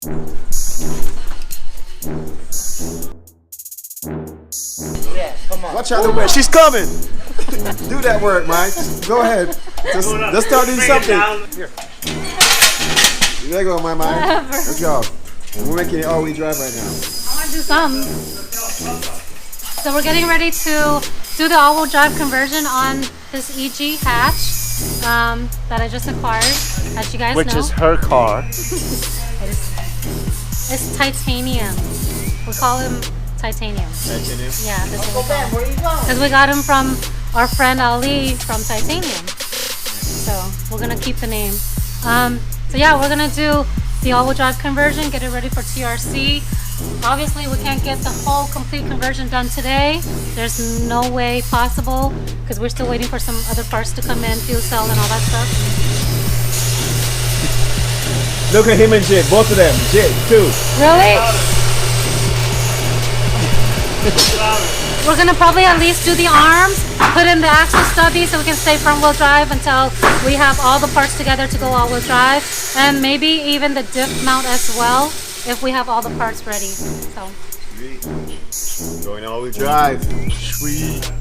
Yeah, come on. Watch out the way. She's coming. Do that work, Mike. Go ahead. Let's start doing something. Here. There you go, my mind. Let's go. We're making it all-wheel drive right now. I want to do some. So we're getting ready to do the all-wheel drive conversion on this EG hatch that I just acquired, as you guys know. Which is her car. It's titanium. We call him titanium. Titanium? Yeah, this is what we call him. Where are you going? Because we got him from our friend Ali from Titanium. So we're gonna keep the name. So yeah, we're gonna do the all-wheel drive conversion, get it ready for TRC. Obviously, we can't get the whole complete conversion done today. There's no way possible because we're still waiting for some other parts to come in, fuel cell and all that stuff. Look at him and Jit, both of them. Jit, too. Really? We're gonna probably at least do the arms, put in the axle stubby so we can stay front wheel drive until we have all the parts together to go all wheel drive, and maybe even the diff mount as well if we have all the parts ready. So. Sweet. Going all-wheel drive. Sweet.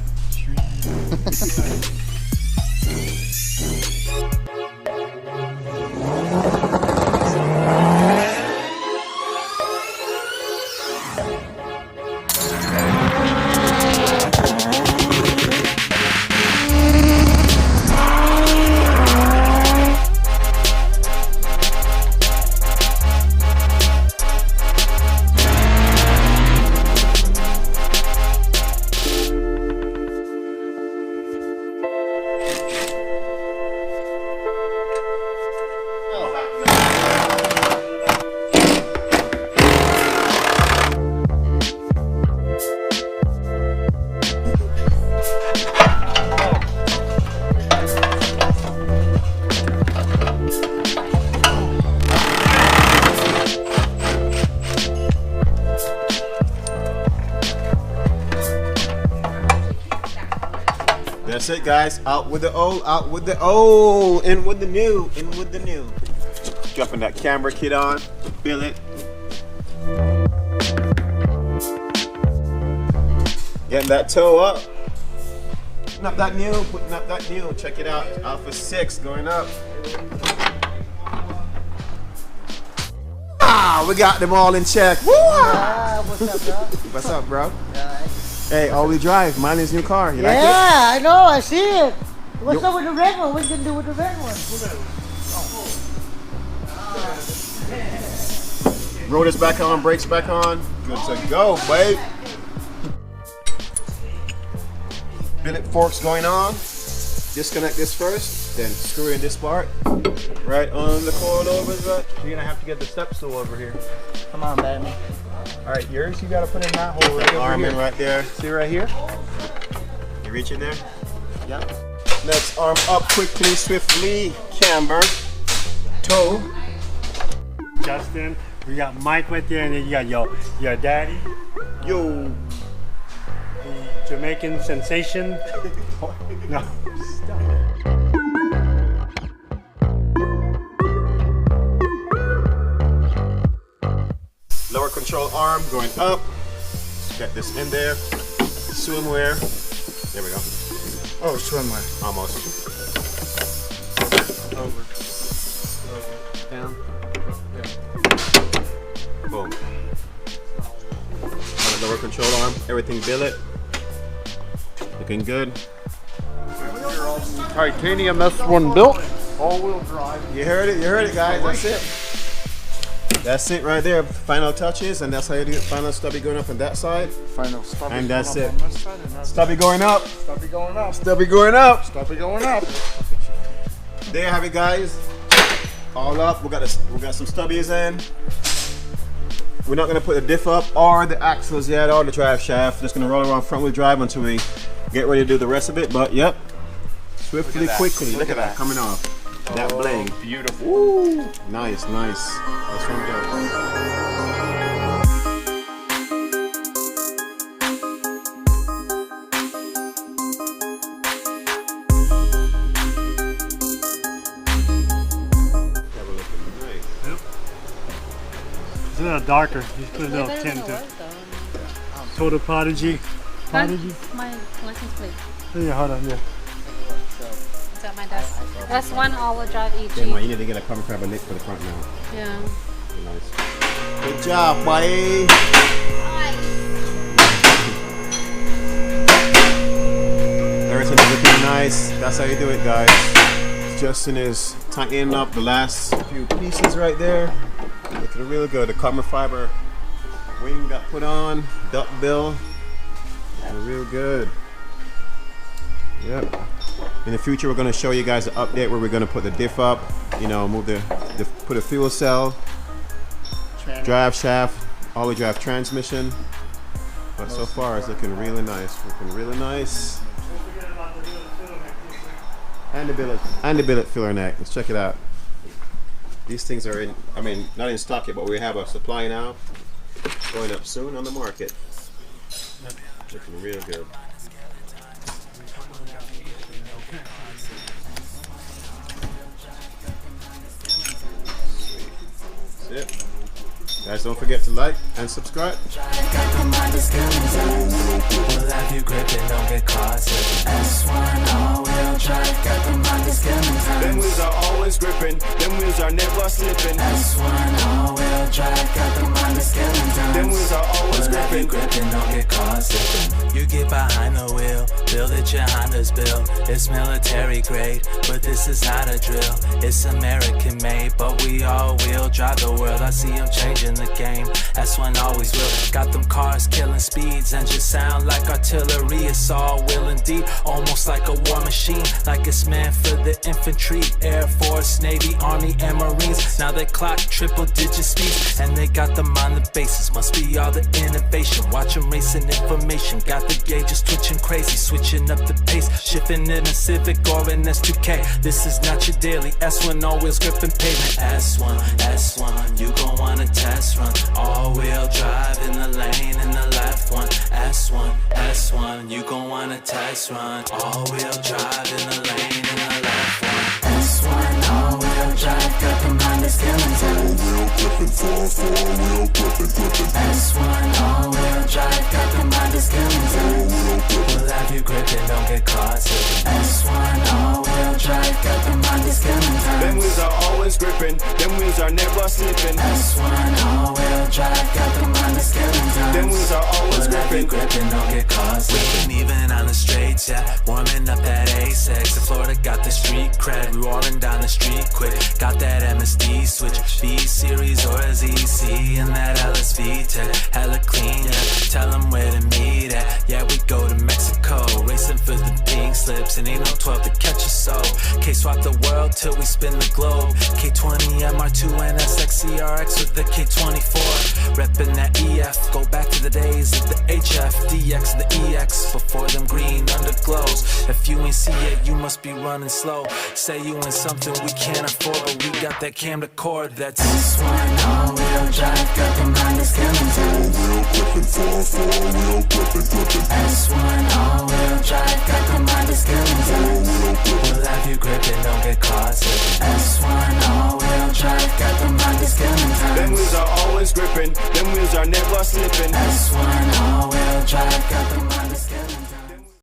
That's it, guys. Out with the old, out with the old, in with the new, in with the new. Dropping that camber kit on, billet. Getting that toe up. Putting up that new, putting up that new. Check it out. Alpha6 going up. Ah, we got them all in check. Woo! What's up, bro? What's up, bro? Hey, all-wheel drive. MyLynh's new car. You like it? Yeah, I know. I see it. What's up with the red one? What you gonna do with the red one? Rotors back on, brakes back on. Good to go, babe. Billet forks going on. Disconnect this first, then screw in this part. Right on the coilovers, right? You're gonna have to get the step stool over here. Come on, baby. All right, yours, you gotta put in that hole right over Arm here. in right there. See right here? You reach in there? Yep. Next, arm up quickly, swiftly. Camber. Toe. Justin, we got Mike right there, and then you got your daddy, Yo. the Jamaican sensation. No, stop. Lower control arm going up. Get this in there. Swimwear. There we go. Oh, swimwear. Almost. Over. Down. Boom. On the lower control arm, everything billet. Looking good. Titanium S1 built. All-wheel drive. You heard it, guys. That's it. That's it right there. Final touches, and that's how you do it. Final stubby going up on that side. Final stubby. And that's going it. up on this side, and that's Stubby going up. stubby going up. Stubby going up. Stubby going up. There you have it, guys. All up. We got some stubbies in. We're not gonna put the diff up or the axles yet or the drive shaft. Just gonna roll around front wheel drive until we get ready to do the rest of it. But yep, swiftly, quickly. Look at that coming off. That bling. Beautiful. Woo. Nice, nice. That's one go. It's a little darker. Just put a little tint to it. Total Prodigy. Prodigy? My license plate. Oh, yeah, hold on, yeah. It's at my desk. S1 all-wheel drive EG. Yeah, man, you need to get a carbon fiber lip for the front now. Yeah. Nice. Good job, buddy. Everything is looking nice. That's how you do it, guys. Justin is tightening up the last few pieces right there. Looking real good. The carbon fiber wing got put on. Duck bill. Looking real good. Yep. In the future, we're going to show you guys an update where we're going to put the diff up. You know, move put a fuel cell, drive shaft, all-wheel drive transmission. But so far, it's looking really nice. Looking really nice. And the billet filler neck. Let's check it out. These things are in, I mean, not in stock yet, but we have a supply now. Going up soon on the market. Looking real good. That's it. Guys, don't forget to like and subscribe. We'll have you gripping, don't get caught slipping. S1 all-wheel drive, got the mind is Them wheels are always gripping, them wheels are never slipping. S1 all-wheel drive, got the mind is Them wheels are always gripping. don't get caught slipping. You get behind the wheel, build it your Honda's built. It's military grade, but this is not a drill. It's American made, but we all-wheel drive the world. I see them changing the game, S1 always will. Got them cars killing speeds and just sound like artillery. It's all will indeed, almost like a war machine, like it's meant for the infantry, Air Force, Navy, Army, and Marines. Now they clock triple-digit speeds, and they got them on the bases. Must be all the innovation. Watch them racing information. Got the gauges twitching crazy, switching up the pace, shifting in a Civic or an S2K. This is not your daily S1 all-wheels gripping pavement. S1, you gon' wanna test run. All-wheel drive in the lane in the left one. S1, you gon' wanna test run. All-wheel drive in the lane in the left one. S1 all-wheel drive, got the mind is killing time. All-wheel gripping, 4-wheel gripping. S1 all-wheel drive, got the mind is killing time. We'll have you gripping, don't get caught slipping. S1 all-wheel drive, got the mind is killing time. Them wheels are always gripping, them wheels are never slipping. S1 all-wheel drive, got the mind is killing time. Them wheels are always gripping. Don't get caught slipping. Even on the straights, yeah. Warming up that A6. In Florida got the street cred. We roaring down the street quick. Got that MSD switch, B-Series or a ZC, and that LSV tech. Hella clean, yeah. Tell them where to meet at. Yeah, we go to Mexico. Racing for the pink slips, and ain't no 12 to catch us so. K-swap the world till we spin the globe. K20 MR2 and SX CRX with the K24. Reppin' that EF. Go back to the days of the HF, DX, the EX. Before them green underglows. If you ain't see it, you must be running slow. Say you in something we can't afford, but we got that camber cord that's S1 all-wheel drive, got the mind is killing time. All-wheel gripping, 4-wheel gripping. S1 all-wheel drive, got the mind is killing time. We'll have you gripping, don't get caught slipping. S1 all-wheel drive, got the mind is killing time. Them wheels are always gripping, them wheels are never slipping. S1 all-wheel drive, got the mind is killing time.